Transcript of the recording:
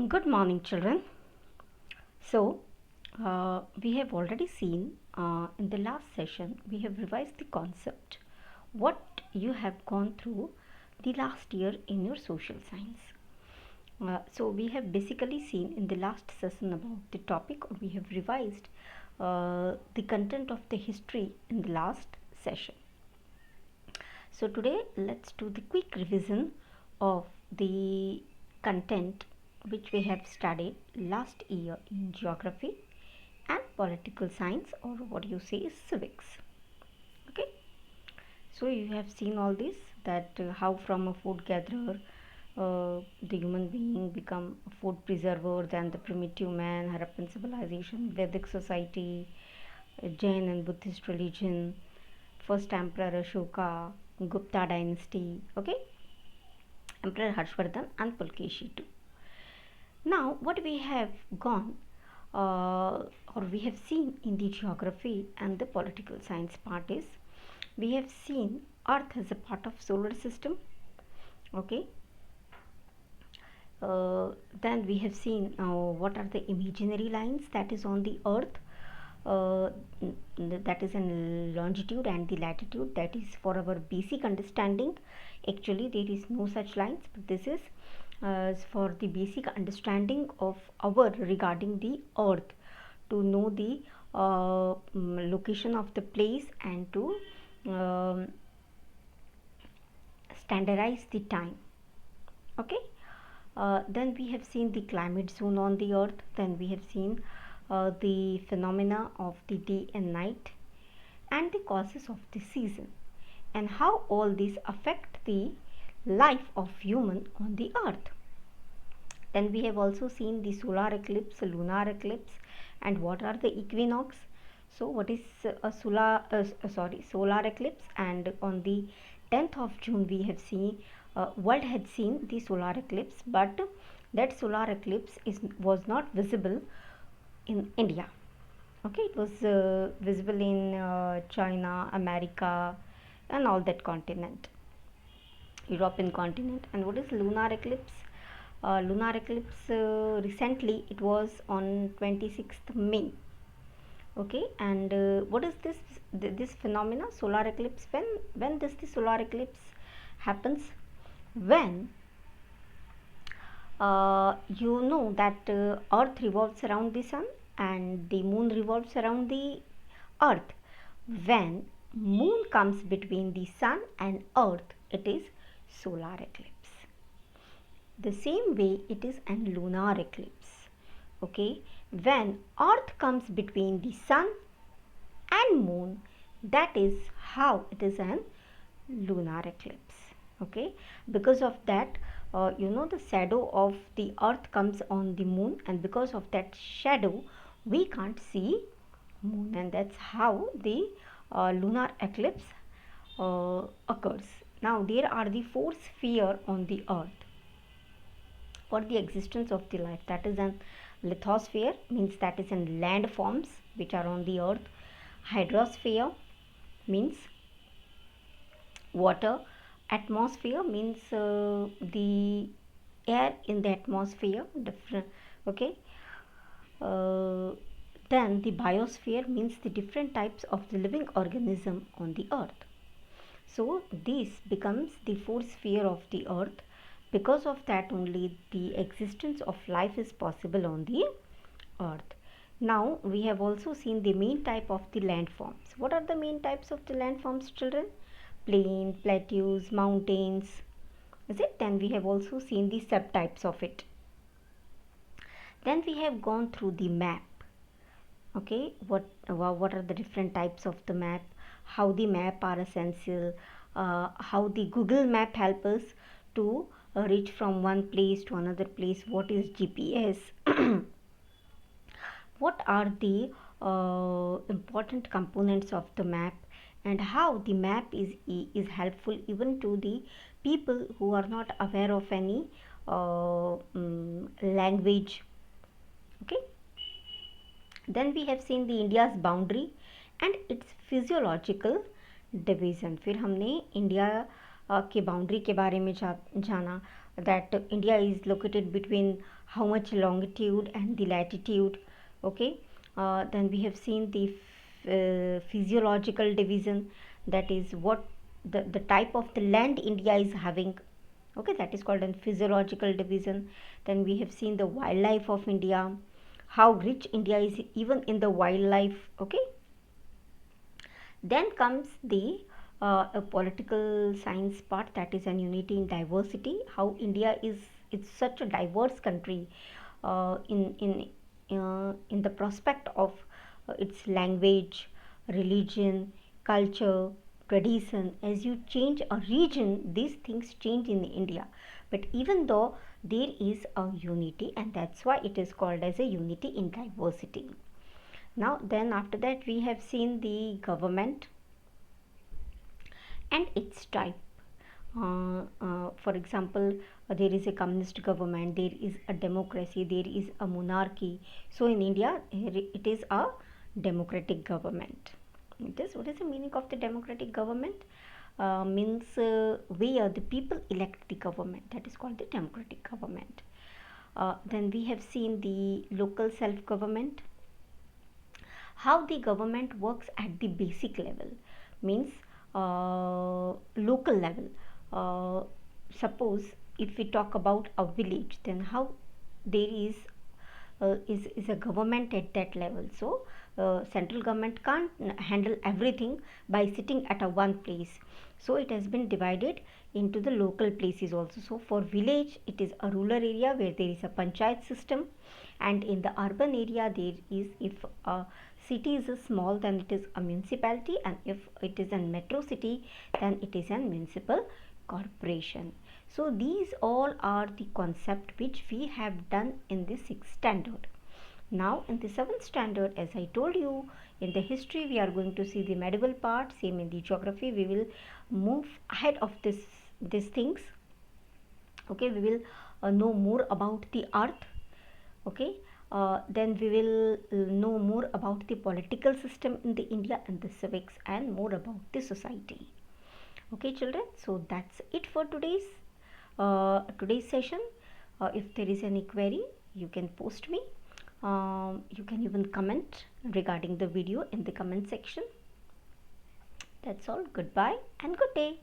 Good morning, children. We have already seen in the last session, we have revised the concept what you have gone through the last year in your social science. We have basically seen in the last session about the topic, or we have revised the content of the history in the last session. So, today let's do the quick revision of the content which we have studied last year in geography and political science, or what you say is civics. Okay, so you have seen all this, that how from a food gatherer the human being become a food preserver, then the primitive man, Harappan civilization, Vedic society, Jain and Buddhist religion, first emperor Ashoka, Gupta dynasty, okay, Emperor Harshvardhan and Pulkeshi too. Now, what we have gone or we have seen in the geography and the political science part is, we have seen Earth as a part of solar system, okay. Then we have seen what are the imaginary lines that is on the Earth, uh, that is in longitude and the latitude, that is for our basic understanding. Actually there is no such lines, but this is for the basic understanding of our regarding the Earth, to know the location of the place and to standardize the time, okay. Then we have seen the climate zone on the Earth, then we have seen the phenomena of the day and night and the causes of the season, and how all these affect the life of human on the Earth. Then we have also seen the solar eclipse, lunar eclipse, and what are the equinox. So what is a solar eclipse? And on the 10th of June we have seen world had seen the solar eclipse, but that solar eclipse was not visible in India. Okay, it was visible in China, America, and all that continent, European continent. And what is lunar eclipse? Lunar eclipse recently it was on 26th May. Okay, and what is this phenomena, solar eclipse? When does the solar eclipse happens? When you know that Earth revolves around the sun and the moon revolves around the Earth. When moon comes between the sun and Earth, it is solar eclipse. The same way it is an lunar eclipse. Okay, when Earth comes between the sun and moon, that is how it is an lunar eclipse. Okay, because of that, the shadow of the Earth comes on the moon, and because of that shadow we can't see moon, and that's how the lunar eclipse occurs. Now there are the four spheres on the Earth for the existence of the life. That is an lithosphere, means that is in land forms which are on the Earth. Hydrosphere means water. Atmosphere means the air in the atmosphere, different, okay. uh, then the biosphere means the different types of the living organism on the Earth. So this becomes the fourth sphere of the Earth. Because of that only the existence of life is possible on the Earth. Now we have also seen the main type of the landforms. What are the main types of the landforms, children? Plain, plateaus, mountains. Is it? Then we have also seen the subtypes of it. Then we have gone through the map. Okay, what are the different types of the map? How the map are essential? How the Google Map help us to reach from one place to another place? What is GPS? What are the important components of the map, and how the map is helpful even to the people who are not aware of any language, okay. Then we have seen the India's boundary and its physiological division. फिर हमने India के boundary के बारे में जाना, that India is located between how much longitude and the latitude. Okay, then we have seen the physiological division, that is what the type of the land India is having. Okay, that is called a physiological division. Then we have seen the wildlife of India, how rich India is even in the wildlife. Okay, then comes the a political science part, that is an unity in diversity, how India is, it's such a diverse country in the prospect of its language, religion, culture, tradition. As you change a region, these things change in India, but even though there is a unity, and that's why it is called as a unity in diversity. Now then, after that, we have seen the government and its type. For example, there is a communist government, there is a democracy, there is a monarchy. So in India, it is a democratic government. It is, what is the meaning of the democratic government? Means where the people elect the government, that is called the democratic government. Then we have seen the local self government, how the government works at the basic level, means local level. Suppose if we talk about a village, then how there is a government at that level. So central government can't handle everything by sitting at a one place, so it has been divided into the local places also. So for village, it is a rural area where there is a panchayat system, and in the urban area there is, if a city is small, then it is a municipality, and if it is a metro city, then it is a municipal corporation. So these all are the concept which we have done in the 6th standard. Now in the 7th standard, as I told you, in the history we are going to see the medieval part, same in the geography we will move ahead of these things. Okay, we will know more about the earth. Okay, then we will know more about the political system in the India and the civics, and more about the society. Okay children, so that's it for today's session. If there is any query, you can post me. You can even comment regarding the video in the comment section. That's all. Goodbye and good day.